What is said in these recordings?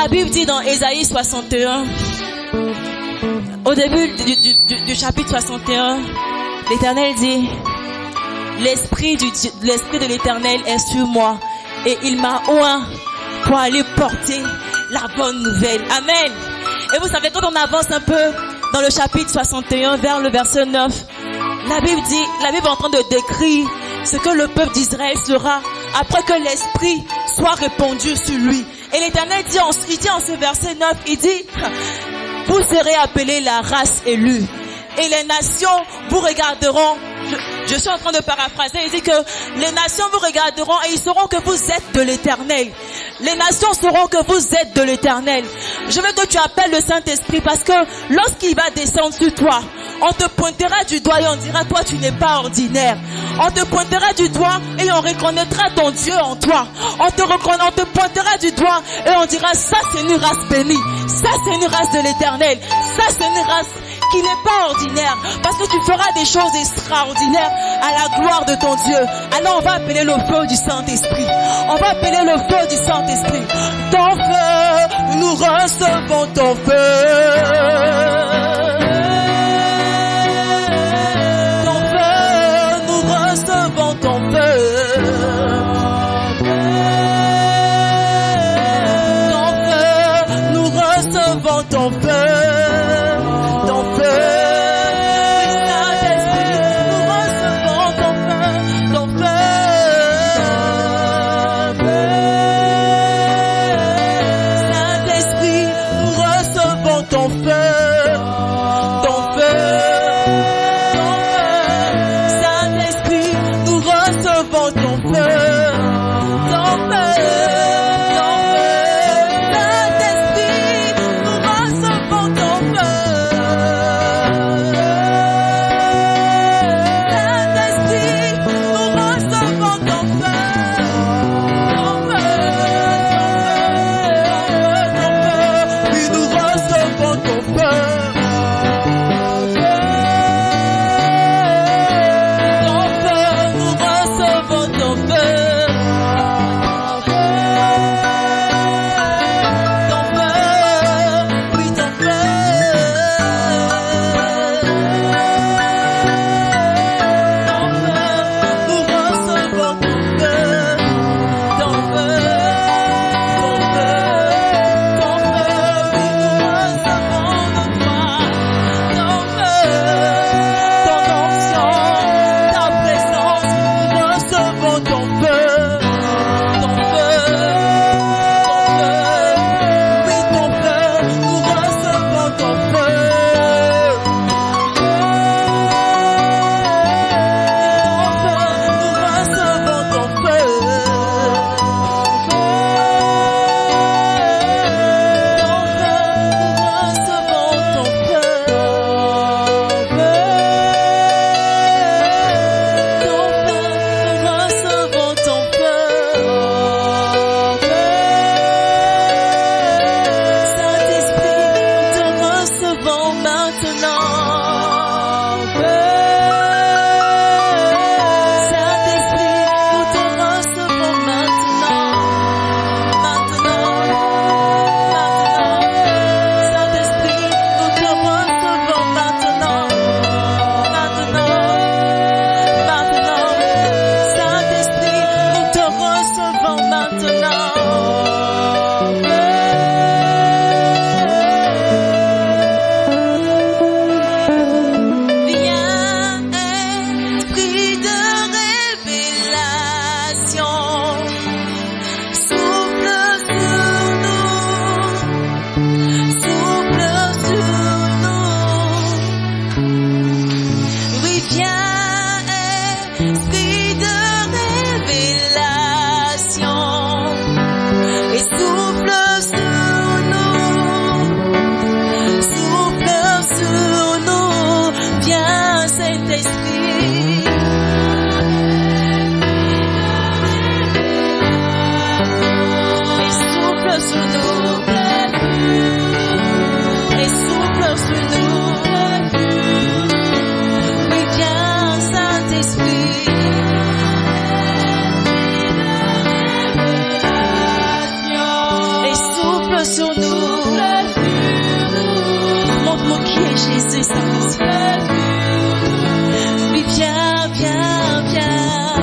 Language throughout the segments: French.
La Bible dit dans Ésaïe 61, au début du chapitre 61, l'Éternel dit, l'Esprit de l'Éternel est sur moi et il m'a oint pour aller porter la bonne nouvelle. Amen. Et vous savez, quand on avance un peu dans le chapitre 61 vers le verset 9, la Bible est en train de décrire ce que le peuple d'Israël sera après que l'Esprit soit répandu sur lui. Et l'Éternel dit en ce verset 9, il dit, vous serez appelés la race élue. Et les nations vous regarderont. Je suis en train de paraphraser. Il dit que les nations vous regarderont et ils sauront que vous êtes de l'Éternel. Les nations sauront que vous êtes de l'Éternel. Je veux que tu appelles le Saint-Esprit parce que lorsqu'il va descendre sur toi, on te pointera du doigt et on dira, toi tu n'es pas ordinaire. On te pointera du doigt et on reconnaîtra ton Dieu en toi. On te pointera du doigt et on dira, ça c'est une race bénie. Ça c'est une race de l'Éternel. Ça c'est une race qui n'est pas ordinaire, parce que tu feras des choses extraordinaires à la gloire de ton Dieu. Alors on va appeler le feu du Saint-Esprit. On va appeler le feu du Saint-Esprit. Ton feu, nous recevons ton feu. Ton feu, nous recevons ton feu. Ton feu, nous recevons ton feu. Jésus, Saint-Esprit. Oui, viens, viens, viens.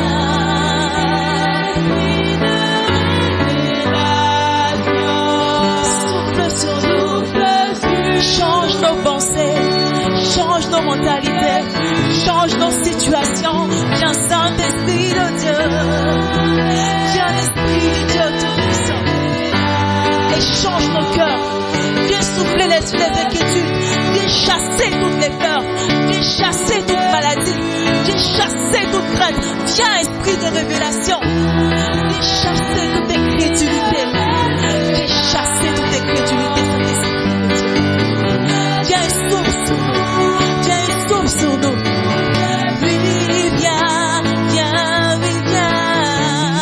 Souffle sur nous. Change nos pensées. Change nos mentalités. Change nos situations. Viens, Saint-Esprit de Dieu. Viens, l'Esprit de Dieu Tout-Puissant. Et change nos cœurs. Viens souffler les inquiétudes. Viens chasser toutes les peurs. Viens chasser toute maladie. Viens chasser toute crainte. Viens, Esprit de révélation. Viens chasser toute incrédulité. Viens chasser toute incrédulité. Viens et souffle sur nous. Viens et souffle sur nous. Oui, viens, viens, oui, viens.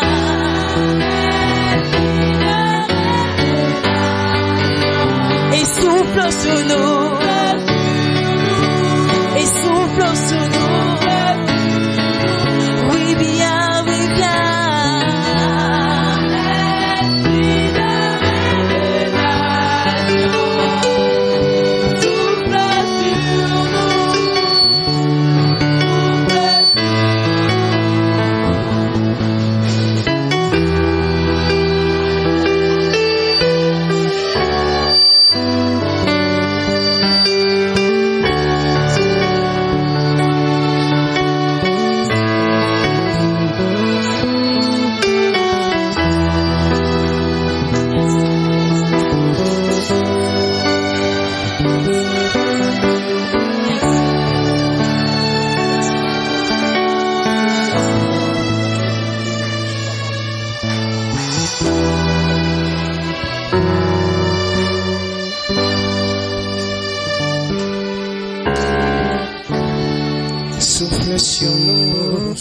Et souffle sur nous. Et souffle sur nous. Oui, viens, oui, viens. Souffle sur nous.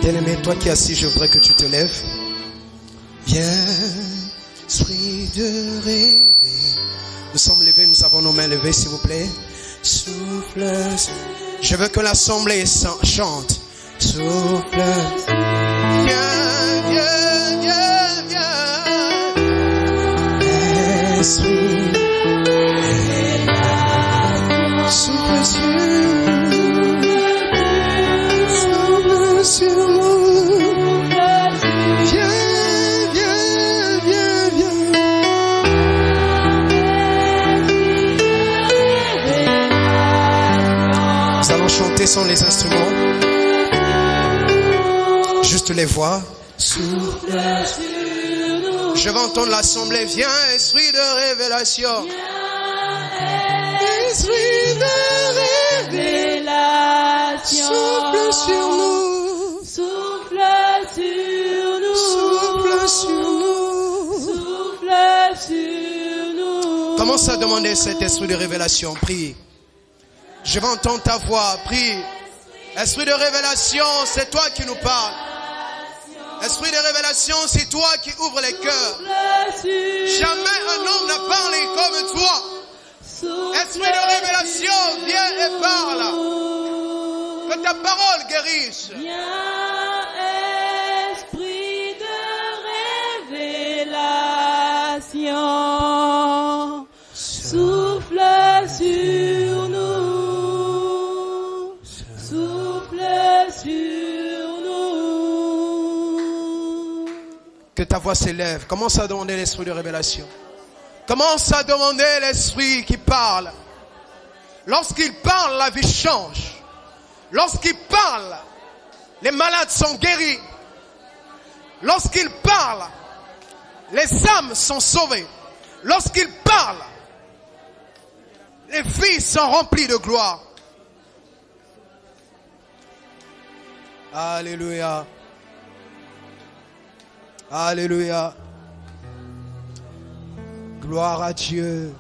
Bien-aimé, toi qui es assis, je voudrais que tu te lèves. Viens, esprit de réveil. Nous sommes levés, nous avons nos mains levées, s'il vous plaît. Souffle. Je veux que l'assemblée chante. Souffle. Viens, viens, viens, viens. Esprit. Souffle sur nous. Viens, viens, viens, viens. Nous allons chanter sans les instruments. Juste les voix. Souffle sur nous. Je vais entendre l'assemblée. Viens, esprit de révélation. Esprit de révélation. Souffle sur nous. Souffle sur nous. Souffle sur nous. Souffle sur nous. Commence à demander cet esprit de révélation. Prie. Je vais entendre ta voix. Prie. Esprit de révélation, c'est toi qui nous parles. Esprit de révélation, c'est toi qui ouvres les cœurs. Jamais un homme n'a parlé comme toi. Esprit de révélation, viens et parle. Que ta parole guérisse. Viens, esprit de révélation. Souffle sur nous. Souffle sur nous. Que ta voix s'élève. Commence à demander l'esprit de révélation. Commence à demander l'esprit qui parle. Lorsqu'il parle, la vie change. Lorsqu'il parle, les malades sont guéris. Lorsqu'il parle, les âmes sont sauvées. Lorsqu'il parle, les vies sont remplies de gloire. Alléluia. Alléluia. Gloire à Dieu.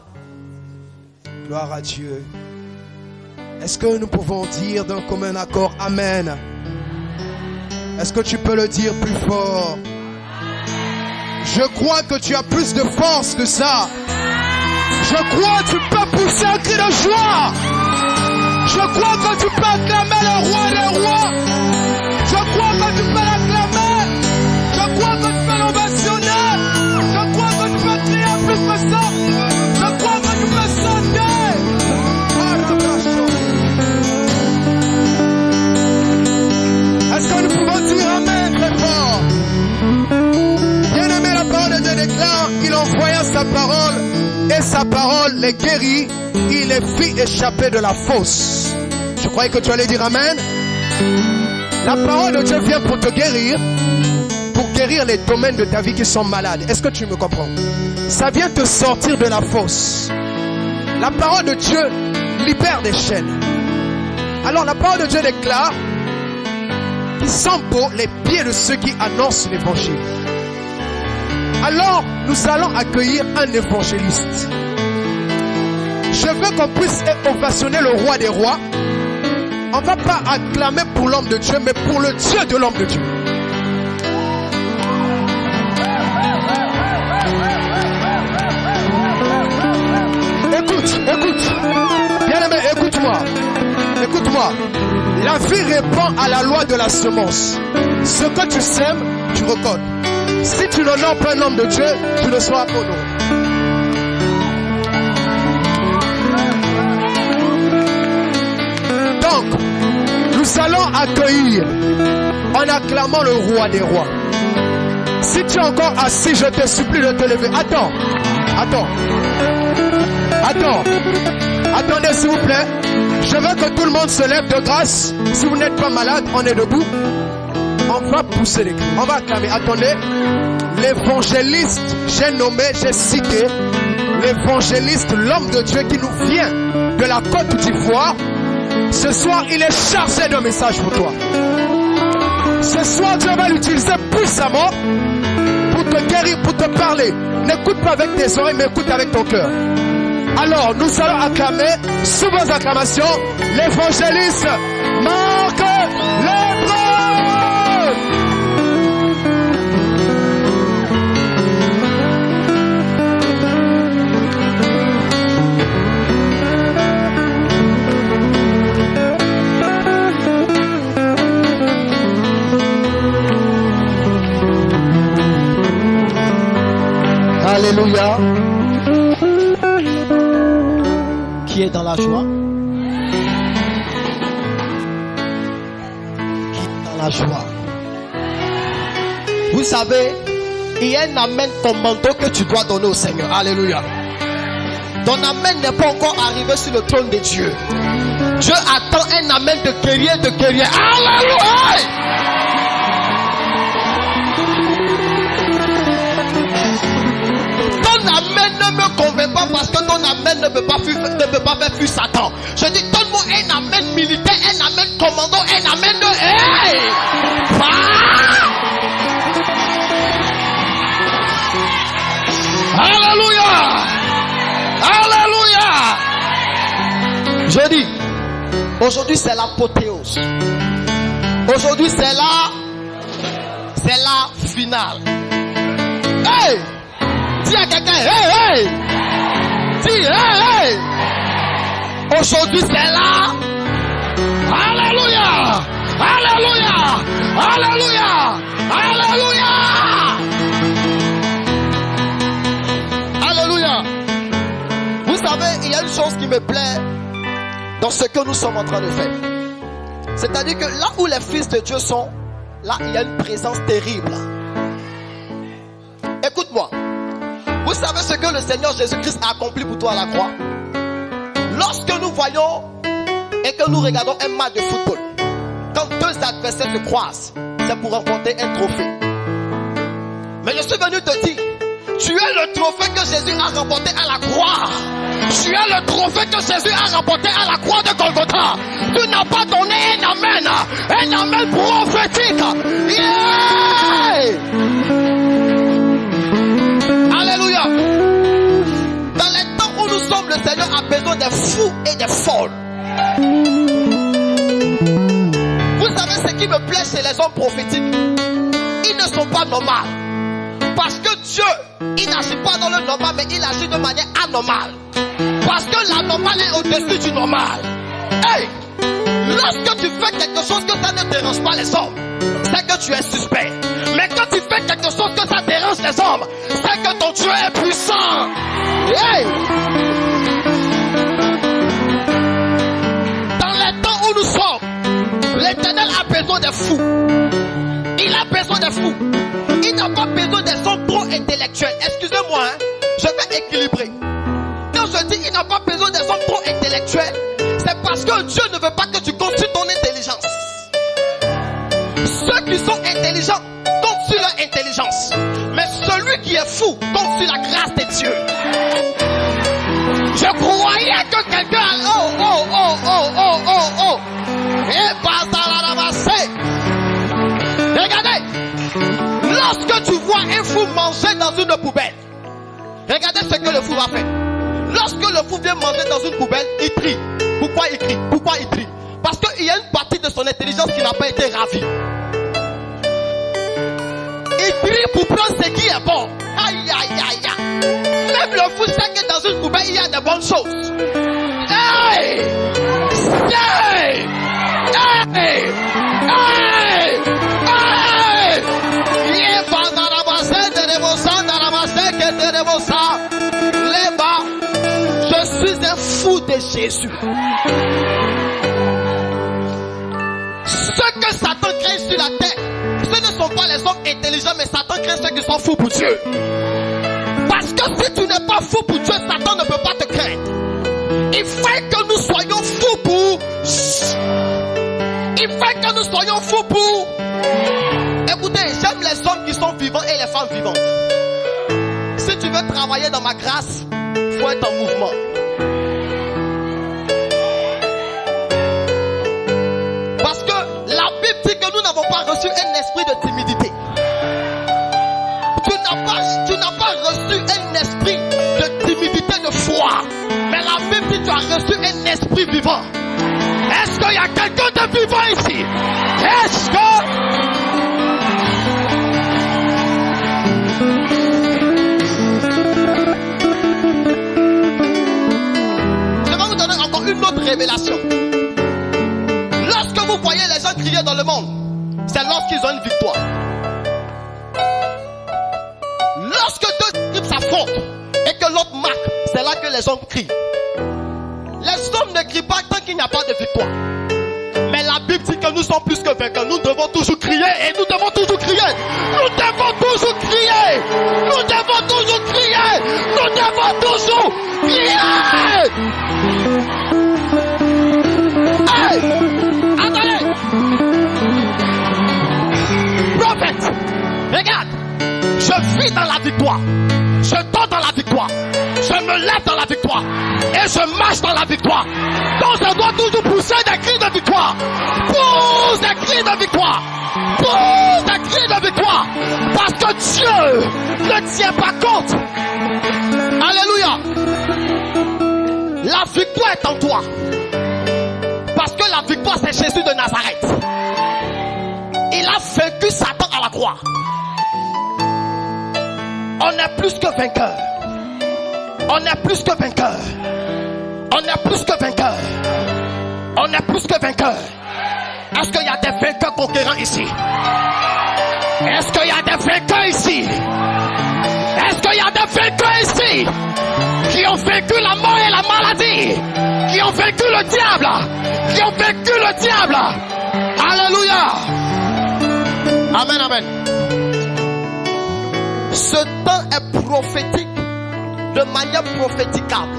Gloire à Dieu. Est-ce que nous pouvons dire d'un commun accord Amen? Est-ce que tu peux le dire plus fort? Je crois que tu as plus de force que ça. Je crois que tu peux pousser un cri de joie. Je crois que tu peux acclamer le roi des rois. Je crois que tu peux l'acclamer. Je crois que tu peux l'ovationner. Je crois que tu peux crier plus que ça. Je crois que tu peux sauter. sa parole les guérit, il les fit échapper de la fosse. Je croyais que tu allais dire amen. La parole de Dieu vient pour te guérir, pour guérir les domaines de ta vie qui sont malades. Est-ce que tu me comprends? Ça vient te sortir de la fosse. La parole de Dieu libère des chaînes. Alors la parole de Dieu déclare qu'ils sont beaux les pieds de ceux qui annoncent l'évangile. Alors nous allons accueillir un évangéliste. Je veux qu'on puisse ovationner le roi des rois. On ne va pas acclamer pour l'homme de Dieu, mais pour le Dieu de l'homme de Dieu. Écoute, bien-aimé, écoute-moi. La vie répond à la loi de la semence. Ce que tu sèmes, tu récoltes. Si tu n'honores pas un homme de Dieu, tu ne seras pas honoré. Donc, nous allons accueillir en acclamant le roi des rois. Si tu es encore assis, je te supplie de te lever. Attendez s'il vous plaît. Je veux que tout le monde se lève de grâce. Si vous n'êtes pas malade, on est debout. On va pousser les cris. On va acclamer. Attendez. L'évangéliste, j'ai cité l'évangéliste, l'homme de Dieu qui nous vient de la Côte d'Ivoire. Ce soir, il est chargé d'un message pour toi. Ce soir, Dieu va l'utiliser puissamment pour te guérir, pour te parler. N'écoute pas avec tes oreilles, mais écoute avec ton cœur. Alors, nous allons acclamer, sous vos acclamations, l'évangéliste Marc Lébrun. Alléluia. Qui est dans la joie? Qui est dans la joie? Vous savez, il y a un amen commando que tu dois donner au Seigneur. Alléluia. Ton amen n'est pas encore arrivé sur le trône de Dieu. Dieu attend un amen de guerrier, Alléluia. Ton amen ne me convainc pas parce que ton amen ne peut pas faire fuir Satan. Je dis, donne-moi un amen militaire, un amen commando, un amen de hey! Alléluia! Alléluia! Je dis, aujourd'hui c'est l'apothéose. Aujourd'hui c'est la finale. Hey! Dis à quelqu'un, hey! Dis, hey! Aujourd'hui c'est là. Alléluia! Alléluia! Alléluia! Alléluia! Alléluia! Vous savez, il y a une chose qui me plaît dans ce que nous sommes en train de faire. C'est-à-dire que là où les fils de Dieu sont, là il y a une présence terrible. Écoute-moi. Vous savez ce que le Seigneur Jésus-Christ a accompli pour toi à la croix? Lorsque nous voyons et que nous regardons un match de football, quand deux adversaires se croisent, c'est pour remporter un trophée. Mais je suis venu te dire, tu es le trophée que Jésus a remporté à la croix. Tu es le trophée que Jésus a remporté à la croix de Golgotha. Tu n'as pas donné un amen prophétique. Yeah! Alléluia. Dans les temps où nous sommes, le Seigneur a besoin des fous et des folles. Vous savez ce qui me plaît chez les hommes prophétiques? Ils ne sont pas normaux. Parce que Dieu, il n'agit pas dans le normal, mais il agit de manière anormale. Parce que l'anormal est au-dessus du normal. Hey! Lorsque tu fais quelque chose que ça ne dérange pas les hommes, c'est que tu es suspect. Mais quand tu fais quelque chose que ça dérange les hommes, c'est que ton Dieu est puissant. Hey! Dans les temps où nous sommes, l'Éternel a besoin des fous. Il a besoin des fous. Il n'a pas besoin des hommes trop intellectuels. Excusez-moi, hein? Je vais équilibrer. spirituel, c'est parce que Dieu ne veut pas que tu consultes ton intelligence. Ceux qui sont intelligents comptent sur leur intelligence. Mais celui qui est fou compte sur la grâce de Dieu. Je croyais que quelqu'un... Et basta la ramassée. Regardez. Lorsque tu vois un fou manger dans une poubelle, regardez ce que le fou va faire. Lorsque le fou vient manger dans une poubelle, il crie. Pourquoi il crie? Pourquoi il crie? Parce qu'il y a une partie de son intelligence qui n'a pas été ravie. Il crie pour prendre ce qui est bon. Aïe, aïe, aïe, aïe. Même le fou sait que dans une poubelle, il y a de bonnes choses. Hey! Hey! Hey! Hey! Hey! Je suis un fou de Jésus. Ceux que Satan crée sur la terre, ce ne sont pas les hommes intelligents, mais Satan crée ceux qui sont fous pour Dieu. Parce que si tu n'es pas fou pour Dieu, Satan ne peut pas te craindre. Il faut que nous soyons fous pour... Il faut que nous soyons fous pour... Écoutez, j'aime les hommes qui sont vivants et les femmes vivantes. Si tu veux travailler dans ma grâce, il faut être en mouvement. Parce que la Bible dit que nous n'avons pas reçu un esprit de timidité. Tu n'as pas reçu un esprit de timidité, de foi. Mais la Bible dit que tu as reçu un esprit vivant. Est-ce qu'il y a quelqu'un de vivant ici? Est-ce que... une autre révélation. Lorsque vous voyez les gens crier dans le monde, c'est lorsqu'ils ont une victoire. Lorsque deux équipes s'affrontent et que l'autre marque, c'est là que les hommes crient. Les hommes ne crient pas tant qu'il n'y a pas de victoire. Mais la Bible dit que nous sommes plus que vainqueurs. Nous devons toujours crier et nous devons toujours crier. Nous devons toujours crier. Nous devons toujours crier. Nous devons toujours crier. Hey! Attendez! Prophète, regarde, je vis dans la victoire, je dors dans la victoire, je me lève dans la victoire et je marche dans la victoire. Donc je dois toujours pousser des cris de victoire. Pousse des cris de victoire. Pousse des cris de victoire. Parce que Dieu ne tient pas compte. Alléluia. La victoire est en toi. Parce que la victoire, c'est Jésus de Nazareth. Il a vaincu Satan à la croix. On est plus que vainqueur. On est plus que vainqueur. On est plus que vainqueur. On est plus que vainqueur. Est-ce qu'il y a des vainqueurs conquérants ici? Est-ce qu'il y a des vainqueurs ici? Est-ce qu'il y a des vainqueurs ici? Qui ont vaincu la mort et la maladie? Qui ont vaincu le diable? Qui ont vaincu le diable? Alléluia. Amen, amen. Ce temps est prophétique de manière prophéticable.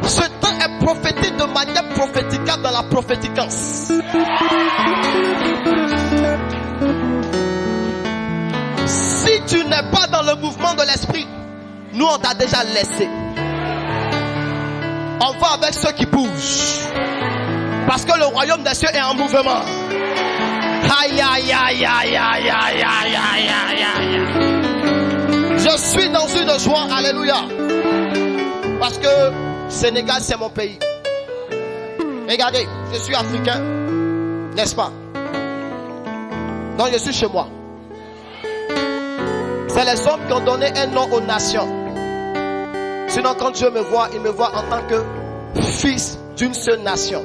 Ce temps est prophétique de manière prophéticable dans la prophéticance. Si tu n'es pas dans le mouvement de l'esprit, nous on t'a déjà laissé. On va avec ceux qui bougent. Parce que le royaume des cieux est en mouvement. Aïe, aïe, aïe, aïe, aïe, aïe, aïe, aïe, aïe. Je suis dans une joie, alléluia. Parce que Sénégal, c'est mon pays. Regardez, je suis africain, n'est-ce pas? Donc je suis chez moi. C'est les hommes qui ont donné un nom aux nations. Sinon, quand Dieu me voit, il me voit en tant que fils d'une seule nation.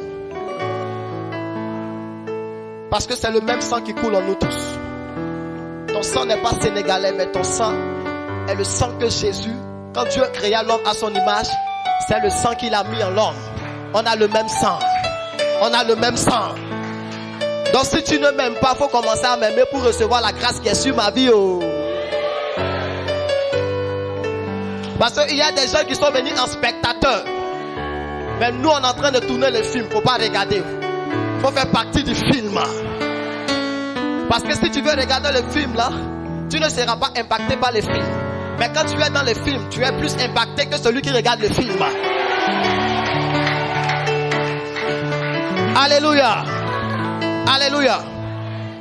Parce que c'est le même sang qui coule en nous tous. Ton sang n'est pas sénégalais, mais ton sang est le sang que Jésus, quand Dieu créa l'homme à son image, c'est le sang qu'il a mis en l'homme. On a le même sang. On a le même sang. Donc si tu ne m'aimes pas, il faut commencer à m'aimer pour recevoir la grâce qui est sur ma vie. Oh. Parce qu'il y a des gens qui sont venus en spectateur. Mais nous, on est en train de tourner le film. Il ne faut pas regarder. Il faut faire partie du film. Parce que si tu veux regarder le film là, tu ne seras pas impacté par le film. Mais quand tu es dans le film, tu es plus impacté que celui qui regarde le film. Alléluia. Alléluia.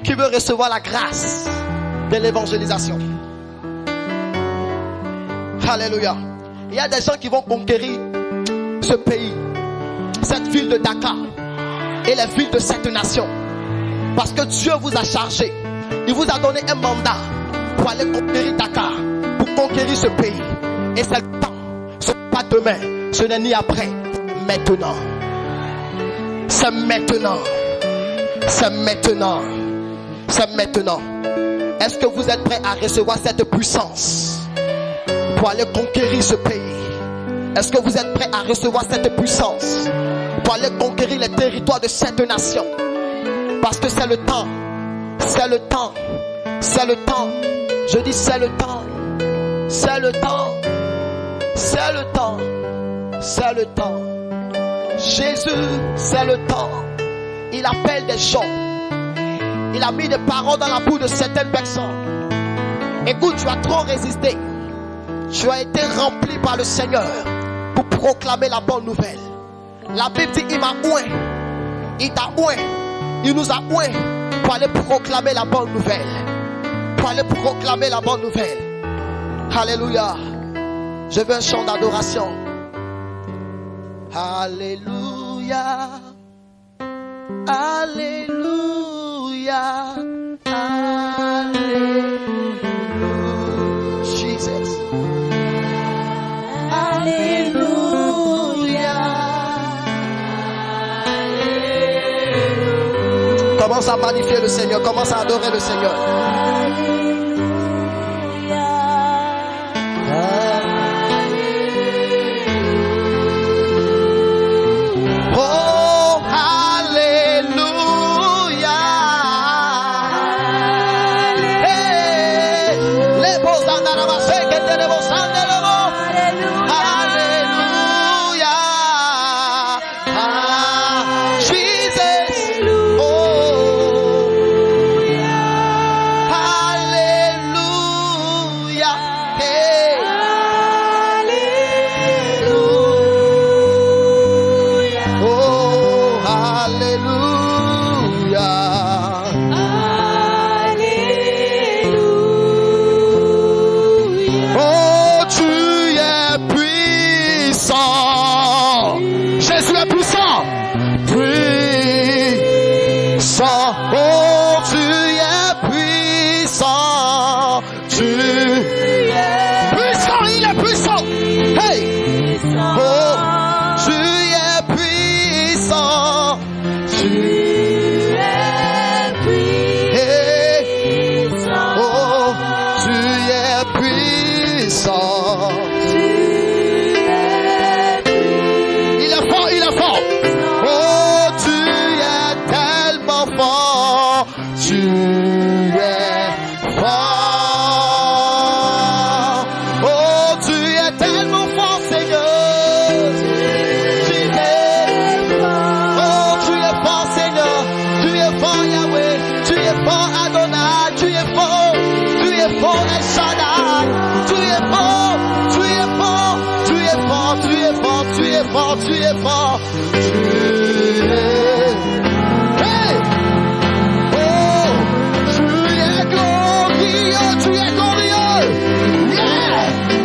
Qui veut recevoir la grâce de l'évangélisation? Alléluia. Il y a des gens qui vont conquérir ce pays, cette ville de Dakar et les villes de cette nation. Parce que Dieu vous a chargé. Il vous a donné un mandat pour aller conquérir Dakar, pour conquérir ce pays. Et c'est le temps. Ce n'est pas demain, ce n'est ni après. Maintenant. C'est maintenant. C'est maintenant. C'est maintenant. Est-ce que vous êtes prêts à recevoir cette puissance pour aller conquérir ce pays? Est-ce que vous êtes prêts à recevoir cette puissance pour aller conquérir les territoires de cette nation? Parce que c'est le temps. C'est le temps. C'est le temps. Je dis c'est le temps. C'est le temps. C'est le temps. C'est le temps. Jésus, c'est le temps. Il appelle des gens. Il a mis des paroles dans la bouche de certaines personnes. Écoute, tu as trop résisté. Tu as été rempli par le Seigneur pour proclamer la bonne nouvelle. La Bible dit, il m'a oué. Il t'a oué. Il nous a oué pour aller proclamer la bonne nouvelle. Pour aller proclamer la bonne nouvelle. Alléluia. Je veux un chant d'adoration. Alléluia. Alléluia. Alléluia. Jesus. Alléluia. Commence à magnifier le Seigneur. Commence à adorer le Seigneur. Tu es fort, tu es... Hey! Oh! Tu es glorieux, tu es glorieux! Yeah!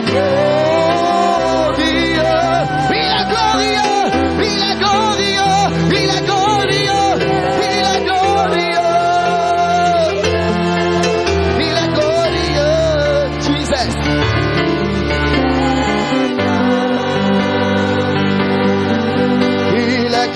Glorieux! Il est glorieux! Il est glorieux! Il est glorieux! Il est glorieux! Il est glorieux! Jesus! Like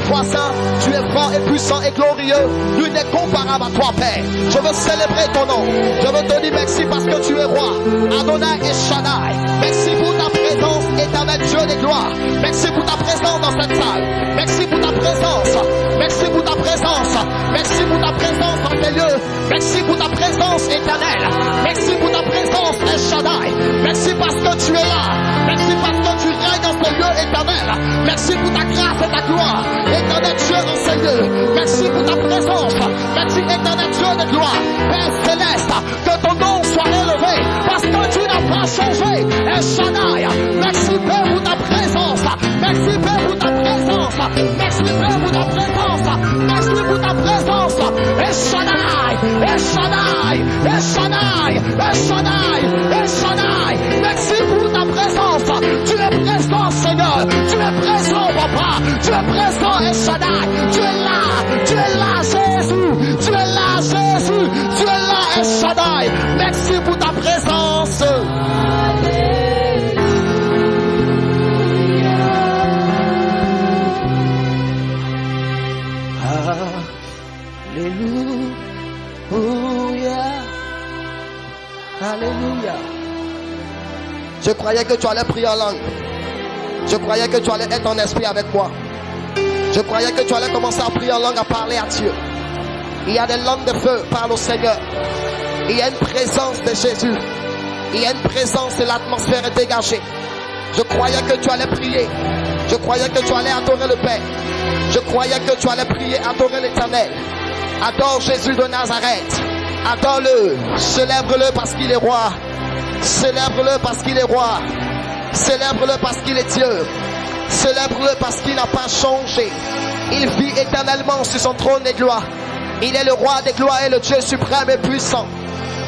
toi saint, tu es fort et puissant et glorieux. Nul n'est comparable à toi, Père. Je veux célébrer ton nom. Je veux te dire merci parce que tu es roi. Adonai et Shaddai. Merci pour ta présence, éternel Dieu des gloires. Merci pour ta présence dans cette salle. Merci pour ta présence. Merci pour ta présence. Merci pour ta présence dans ces lieux. Merci pour ta présence éternelle. Merci pour ta présence, El Shaddai. Merci parce que tu es là. Merci parce que tu règnes dans ce lieu éternel. Merci pour ta grâce et ta gloire. Éternel Dieu dans ces lieux. Merci pour ta présence. Merci éternel Dieu de gloire. Père céleste, que ton nom soit élevé. Parce que tu n'as pas changé. El Shaddai. Merci Père pour ta présence. Merci Père pour ta présence. Merci Père pour ta présence. Merci pour ta présence. El Shaddai. El Shaddai. El Shaddai. El Shaddai. El Shaddai. Merci pour ta présence. Tu es présent, Seigneur. Tu es présent, Papa. Tu es présent, El Shaddai. Tu es là. Tu es là, Jésus. Tu es là, Jésus. Tu es là, El Shaddai. Merci pour ta présence. Alléluia. Alléluia. Je croyais que tu allais prier en langue. Je croyais que tu allais être en esprit avec moi. Je croyais que tu allais commencer à prier en langue, à parler à Dieu. Il y a des langues de feu, parle au Seigneur. Il y a une présence de Jésus. Il y a une présence et l'atmosphère est dégagée. Je croyais que tu allais prier. Je croyais que tu allais adorer le Père. Je croyais que tu allais prier, adorer l'Éternel. Adore Jésus de Nazareth. Adore-le. Célèbre-le parce qu'il est roi. Célèbre-le parce qu'il est roi. Célèbre-le parce qu'il est Dieu. Célèbre-le parce qu'il n'a pas changé. Il vit éternellement sur son trône de gloire. Il est le roi des gloires et le Dieu suprême et puissant.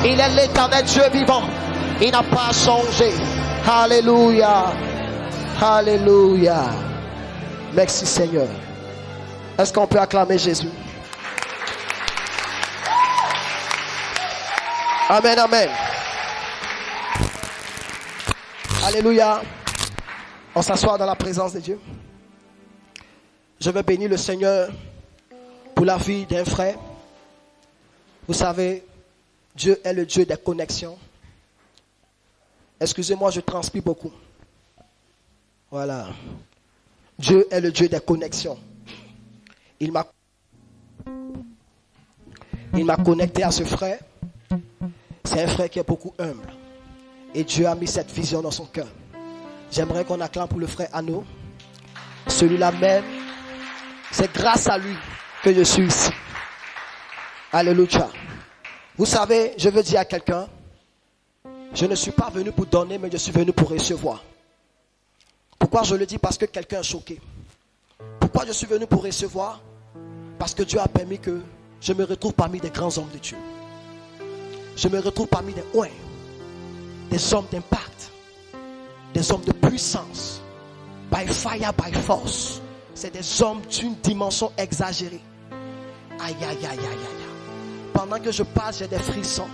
Il est l'éternel Dieu vivant. Il n'a pas changé. Alléluia. Alléluia. Merci Seigneur. Est-ce qu'on peut acclamer Jésus? Amen, amen. Alléluia. On s'assoit dans la présence de Dieu. Je veux bénir le Seigneur pour la vie d'un frère. Vous savez, Dieu est le Dieu des connexions. Excusez-moi, je transpire beaucoup. Voilà. Dieu est le Dieu des connexions. Il m'a connecté à ce frère. C'est un frère qui est beaucoup humble. Et Dieu a mis cette vision dans son cœur. J'aimerais qu'on acclame pour le frère Anno. Celui-là même, c'est grâce à lui que je suis ici. Alléluia. Vous savez, je veux dire à quelqu'un, je ne suis pas venu pour donner, mais je suis venu pour recevoir. Pourquoi je le dis? Parce que quelqu'un est choqué. Pourquoi je suis venu pour recevoir? Parce que Dieu a permis que je me retrouve parmi des grands hommes de Dieu. Je me retrouve parmi des ouins, des hommes d'impact, des hommes de puissance, by fire, by force. C'est des hommes d'une dimension exagérée. Aïe, aïe, aïe, aïe, aïe. Pendant que je parle, j'ai des frissons.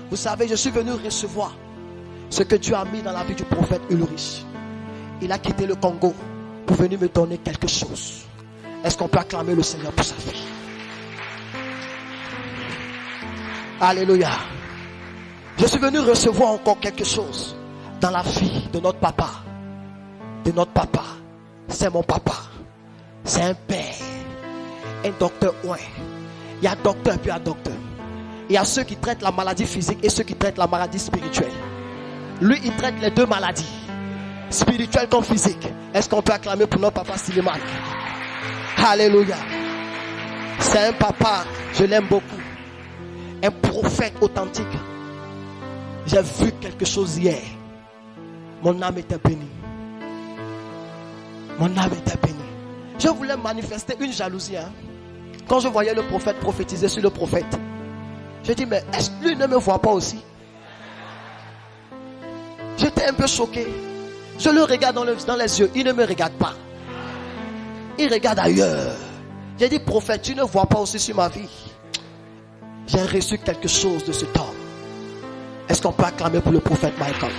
Vous savez, je suis venu recevoir ce que Dieu a mis dans la vie du prophète Ulrich. Il a quitté le Congo pour venir me donner quelque chose. Est-ce qu'on peut acclamer le Seigneur pour sa vie? Alléluia. Je suis venu recevoir encore quelque chose dans la vie de notre papa. De notre papa. C'est mon papa. C'est un père. Un docteur ouin. Il y a docteur puis il y a docteur. Il y a ceux qui traitent la maladie physique et ceux qui traitent la maladie spirituelle. Lui, il traite les deux maladies. Spirituelle comme physique. Est-ce qu'on peut acclamer pour notre papa Siliman? Alléluia. C'est un papa, je l'aime beaucoup. Un prophète authentique. J'ai vu quelque chose hier. Mon âme était bénie. Mon âme était bénie. Je voulais manifester une jalousie. Quand je voyais le prophète prophétiser sur le prophète, je dis, mais est-ce que lui ne me voit pas aussi? J'étais un peu choqué. Je le regarde dans les yeux. Il ne me regarde pas. Il regarde ailleurs. J'ai dit, prophète, tu ne vois pas aussi sur ma vie? J'ai reçu quelque chose de cet homme. Est-ce qu'on peut acclamer pour le prophète Michael?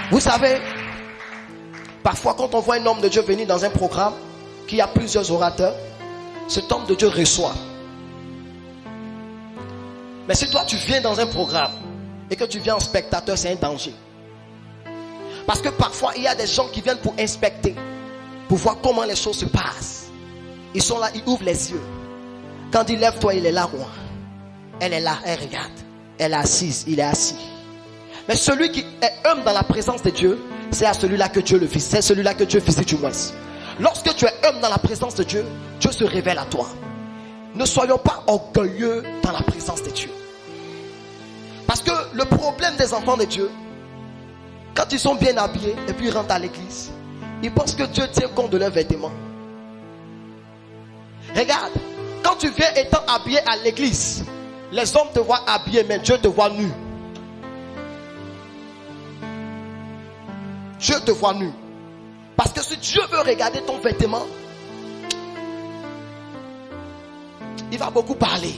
Vous savez, Parfois, quand on voit un homme de Dieu venir dans un programme qui a plusieurs orateurs, cet homme de Dieu reçoit. Mais si toi tu viens dans un programme et que tu viens en spectateur, c'est un danger. Parce que parfois il y a des gens qui viennent pour inspecter, pour voir comment les choses se passent. Ils sont là, ils ouvrent les yeux. Quand il lève toi, il est là, roi. Elle est là, elle regarde. Elle est assise, il est assis. Mais celui qui est humble dans la présence de Dieu, c'est à celui-là que Dieu le visite. C'est celui-là que Dieu visite du moins. Lorsque tu es humble dans la présence de Dieu, Dieu se révèle à toi. Ne soyons pas orgueilleux dans la présence de Dieu. Parce que le problème des enfants de Dieu, quand ils sont bien habillés et puis ils rentrent à l'église, ils pensent que Dieu tient compte de leurs vêtements. Regarde, quand tu viens étant habillé à l'église, les hommes te voient habillé, mais Dieu te voit nu. Dieu te voit nu. Parce que si Dieu veut regarder ton vêtement, il va beaucoup parler.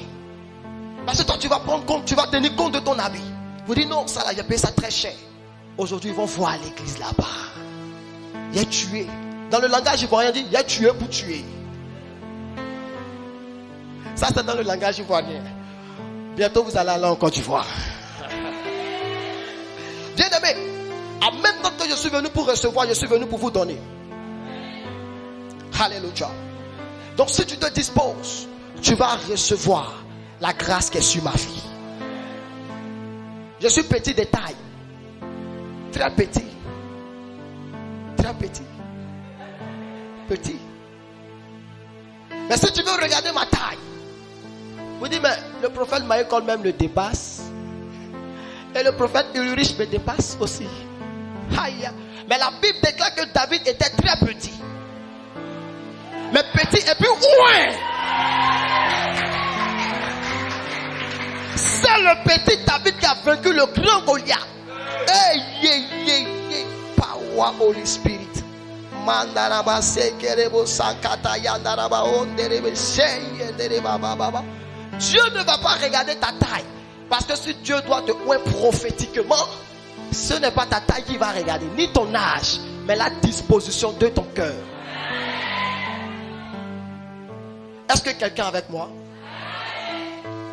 Parce que toi tu vas prendre compte, tu vas tenir compte de ton habit. Vous dites non, ça là, j'ai payé ça très cher. Aujourd'hui ils vont voir l'église là-bas. Il a tué. Dans le langage ivoirien, il dit il a tué pour tuer. Ça c'est dans le langage ivoirien. Bientôt vous allez aller en Côte d'Ivoire. Bien aimé, en même temps que je suis venu pour recevoir, je suis venu pour vous donner. Alléluia. Donc si tu te disposes, tu vas recevoir la grâce qui est sur ma vie. Je suis petit de taille. Très petit. Très petit. Petit. Mais si tu veux regarder ma taille, vous dites, mais le prophète Maïe quand même le dépasse. Et le prophète Ulrich me dépasse aussi. Aïe. Mais la Bible déclare que David était très petit. Mais petit et puis ouais. C'est le petit David qui a vaincu le grand Goliath. Hey, yeah, yeah, yeah. Power Holy Spirit. Mandaraba sekerebo sankata yandaraba onderebe sheyedereba baba. Dieu ne va pas regarder ta taille. Parce que si Dieu doit te oindre prophétiquement, ce n'est pas ta taille qui va regarder, ni ton âge, mais la disposition de ton cœur. Est-ce que quelqu'un avec moi?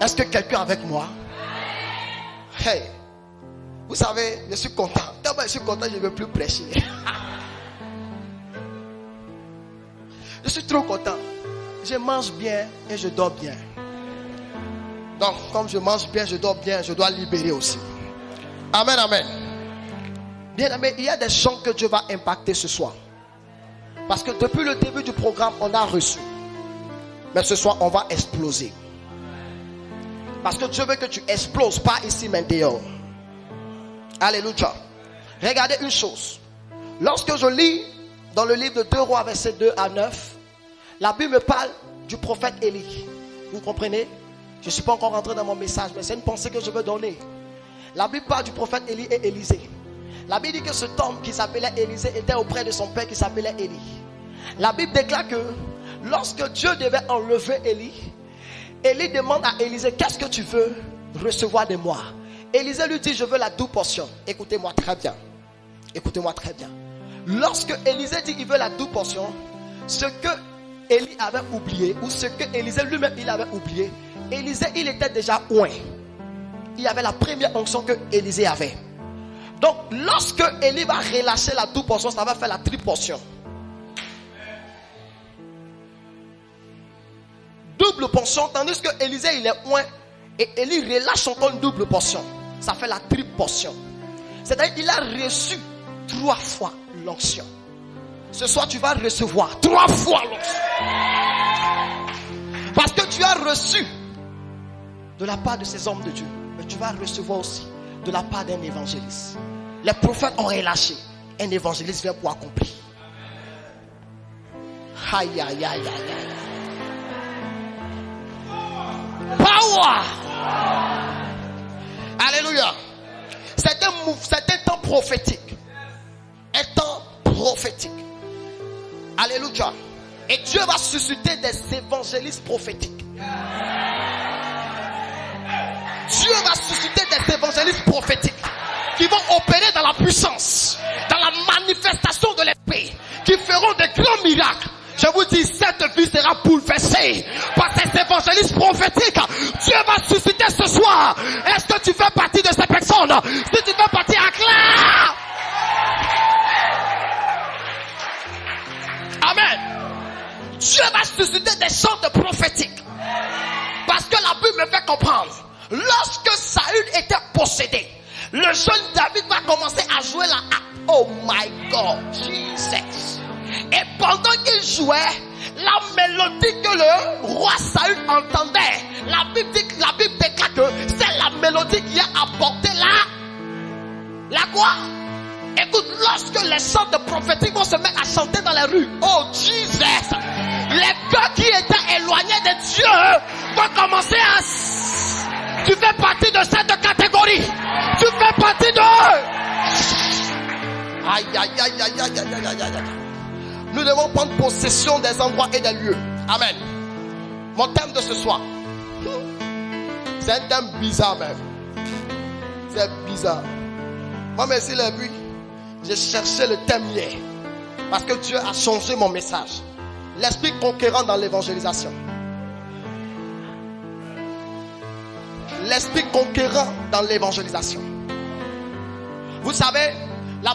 Est-ce que quelqu'un avec moi? Hey, vous savez, je suis content. Tellement je suis content, je ne veux plus prêcher. Je suis trop content. Je mange bien et je dors bien. Donc, comme je mange bien, je dors bien, je dois libérer aussi. Amen, amen. Bien aimé, il y a des gens que Dieu va impacter ce soir. Parce que depuis le début du programme, on a reçu. Mais ce soir, on va exploser. Parce que Dieu veut que tu exploses, pas ici, mais dehors. Alléluia. Regardez une chose. Lorsque je lis dans le livre de 2 Rois, verset 2 à 9, la Bible me parle du prophète Élie. Vous comprenez? Je ne suis pas encore rentré dans mon message, mais c'est une pensée que je veux donner. La Bible parle du prophète Élie et Élisée. La Bible dit que cet homme qui s'appelait Élisée était auprès de son père qui s'appelait Élie. La Bible déclare que lorsque Dieu devait enlever Élie, Élie demande à Élisée, qu'est-ce que tu veux recevoir de moi? Élisée lui dit, je veux la double portion. Écoutez-moi très bien. Écoutez-moi très bien. Lorsque Élisée dit qu'il veut la double portion, ce que Élie avait oublié, ou ce que Élisée lui-même il avait oublié, Élisée il était déjà oint. Il y avait la première onction que Élisée avait. Donc lorsque Élie va relâcher la double portion, ça va faire la triple portion. Double portion, tandis que Élisée il est oint et Élie relâche encore une double portion. Ça fait la triple portion. C'est-à-dire qu'il a reçu 3 fois l'onction. Ce soir tu vas recevoir 3 fois l'onction. Parce que tu as reçu de la part de ces hommes de Dieu. Mais tu vas recevoir aussi de la part d'un évangéliste. Les prophètes ont relâché. Un évangéliste vient pour accomplir. Aïe, aïe, aïe, aïe, aïe. Power. Alléluia. C'est un temps prophétique. Un temps prophétique. Alléluia. Et Dieu va susciter des évangélistes prophétiques. Dieu va susciter des évangélistes prophétiques qui vont opérer dans la puissance, dans la manifestation de l'esprit. miracle. Je vous dis, cette vie sera bouleversée par ces évangélistes prophétiques. Dieu va susciter ce soir. Est-ce que tu fais partie de ces personnes? Si tu fais partie, acclame. Amen. Dieu va susciter des chants prophétiques. Parce que la Bible me fait comprendre. Lorsque Saül était possédé, le jeune David va commencer à jouer la harpe. Oh my God, Jesus. Et pendant qu'il jouait, la mélodie que le roi Saül entendait, la Bible déclare que c'est la mélodie qui a apporté la gloire. Écoute, lorsque les chants prophétiques vont se mettre à chanter dans les rues, oh Jesus, les cœurs qui étaient éloignés de Dieu vont commencer à... Tu fais partie de cette catégorie. Tu fais partie de... Aïe, aïe, aïe, aïe, aïe, aïe, aïe, aïe. Nous devons prendre possession des endroits et des lieux. Amen. Mon thème de ce soir, c'est un thème bizarre même. C'est bizarre. Moi, mais s'il est vu, j'ai cherché le thème hier. Parce que Dieu a changé mon message. L'esprit conquérant dans l'évangélisation. L'esprit conquérant dans l'évangélisation. Vous savez, la